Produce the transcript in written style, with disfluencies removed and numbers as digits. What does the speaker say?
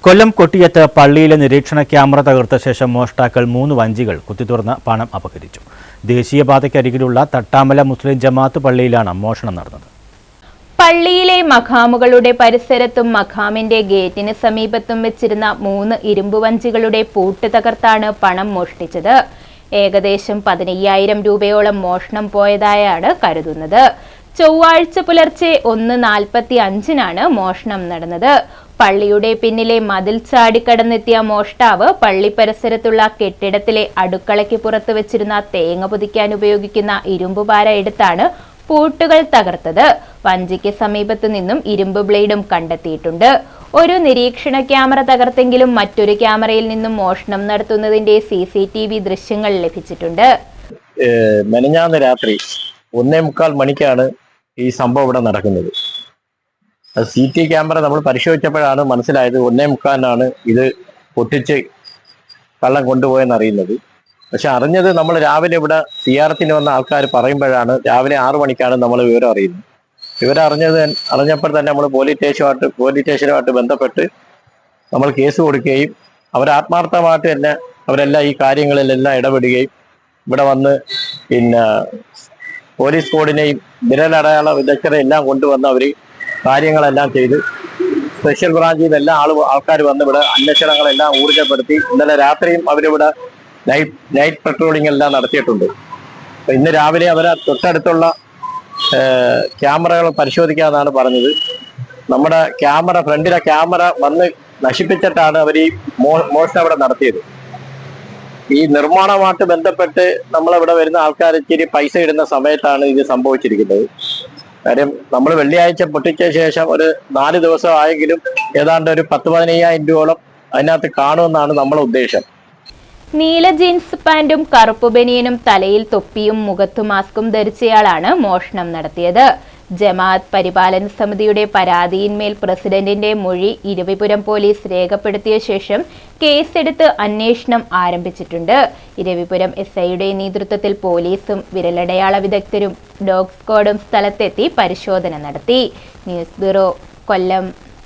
കൊല്ലം കൊട്ടിയത്ത് പള്ളിയിലെ നിരീക്ഷണ ക്യാമറ തകർത്ത ശേഷം മോഷ്ടാക്കൾ 3 വഞ്ചികൾ കുത്തിത്തുറന്ന് പണം അപഹരിച്ചു. ദേശീയപാതയ്ക്കരികിലുള്ള തട്ടാമല മുസ്ലിം ജമാഅത്ത് പള്ളിയിലാണ് മോഷണം നടന്നത്. പള്ളിയിലെ മഖാമുകളുടെ പരിസരത്തും മഖാമിന്റെ ഗേറ്റിന് സമീപത്തും വെച്ചിരുന്ന 3 ഇരുമ്പ് വഞ്ചികളുടെ പൂട്ട് തകർത്താണ് പണം മോഷ്ടിച്ചത്. ഏകദേശം 15,000 രൂപയോളം മോഷണം പോയതായാണ് കരുതുന്നത്. ചൊവ്വാഴ്ച പുലർച്ചെ 1:45-നാണ് മോഷണം നടന്നത്. പള്ളിയുടെ പിന്നിലെ മതിൽ ചാടിക്കടന്നെത്തിയ മോഷ്ടാവ് പള്ളി പരിസരത്തുള്ള കെട്ടിടത്തിലെ അടുക്കളയ്ക്ക് പുറത്ത് വെച്ചിരുന്ന തേങ്ങ പൊതിക്കാൻ ഉപയോഗിക്കുന്ന ഇരുമ്പുപാര എടുത്താണ് പൂട്ടുകൾ തകർത്തത്. വഞ്ചിക്ക് സമീപത്തു നിന്നും ഇരുമ്പ് ബ്ലേഡും കണ്ടെത്തിയിട്ടുണ്ട്. ഒരു നിരീക്ഷണ ക്യാമറ തകർത്തെങ്കിലും മറ്റൊരു ക്യാമറയിൽ നിന്നും മോഷണം നടത്തുന്നതിന്റെ CCTV ദൃശ്യങ്ങൾ ലഭിച്ചിട്ടുണ്ട്. മെനഞ്ഞാന്ന് രാത്രി 1:45 മണിക്കാണ് ഈ സംഭവം ഇവിടെ നടക്കുന്നത്. CT ക്യാമറ നമ്മൾ പരിശോധിച്ചപ്പോഴാണ് മനസ്സിലായത് 1:45-നാണ് ഇത് പൊട്ടിച്ച് കള്ളം കൊണ്ടുപോയെന്ന് അറിയുന്നത്. പക്ഷെ അറിഞ്ഞത് നമ്മൾ രാവിലെ ഇവിടെ സിയാറത്തിന് വന്ന ആൾക്കാർ പറയുമ്പോഴാണ്, രാവിലെ 6 മണിക്കാണ് നമ്മൾ വിവരം അറിയുന്നത്. വിവരം അറിഞ്ഞപ്പോൾ തന്നെ നമ്മൾ പോലീസ് സ്റ്റേഷനുമായിട്ട് ബന്ധപ്പെട്ട് നമ്മൾ കേസ് കൊടുക്കുകയും ആത്മാർത്ഥമായിട്ട് തന്നെ അവരെല്ലാം ഈ കാര്യങ്ങളിലെല്ലാം ഇടപെടുകയും ഇവിടെ വന്ന് പോലീസ് സ്ക്വാഡിനെയും വിരലടയാള വിദഗ്ധരെ എല്ലാം കൊണ്ടുവന്ന് അവർ കാര്യങ്ങളെല്ലാം ചെയ്ത് സ്പെഷ്യൽ ബ്രാഞ്ചിൽ നിന്ന് എല്ലാ ആൾക്കാർ വന്ന് ഇവിടെ അന്വേഷണങ്ങളെല്ലാം ഊർജ്ജപ്പെടുത്തി ഇന്നലെ രാത്രിയും അവരിവിടെ നൈറ്റ് പെട്രോളിംഗ് എല്ലാം നടത്തിയിട്ടുണ്ട്. അപ്പം ഇന്ന് രാവിലെ അവരെ തൊട്ടടുത്തുള്ള ക്യാമറകൾ പരിശോധിക്കാമെന്നാണ് പറഞ്ഞത്. നമ്മുടെ ഫ്രണ്ടിലെ ക്യാമറ വന്ന് നശിപ്പിച്ചിട്ടാണ് അവർ ഈ മോഷണം അവിടെ നടത്തിയത്. ഈ നിർമ്മാണവുമായിട്ട് ബന്ധപ്പെട്ട് നമ്മളവിടെ വരുന്ന ആൾക്കാർ ഇച്ചിരി പൈസ ഇടുന്ന സമയത്താണ് ഇത് സംഭവിച്ചിരിക്കുന്നത്. കാര്യം നമ്മൾ വെള്ളിയാഴ്ച പൊട്ടിച്ച ശേഷം ഒരു 4 ദിവസം ആയെങ്കിലും ഏതാണ്ട് ഒരു 10-15,000 രൂപയോളം അതിനകത്ത് കാണുമെന്നാണ് നമ്മളെ ഉദ്ദേശം. നീല ജീൻസ് പാന്റും കറുപ്പ് ബനിയനും തലയിൽ തൊപ്പിയും മുഖത്തു മാസ്കും ധരിച്ചയാളാണ് മോഷണം നടത്തിയത്. ജമാഅത്ത് പരിപാലന സമിതിയുടെ പരാതിയിന്മേൽ പ്രസിഡന്റിന്റെ മൊഴി ഇരവിപുരം പോലീസ് രേഖപ്പെടുത്തിയ ശേഷം കേസെടുത്ത് അന്വേഷണം ആരംഭിച്ചിട്ടുണ്ട്. ഇരവിപുരം SIയുടെ നേതൃത്വത്തിൽ പോലീസും വിരലടയാള വിദഗ്ധരും ഡോഗ് സ്ക്വാഡും സ്ഥലത്തെത്തി പരിശോധന നടത്തി. ന്യൂസ് ബ്യൂറോ, കൊല്ലം.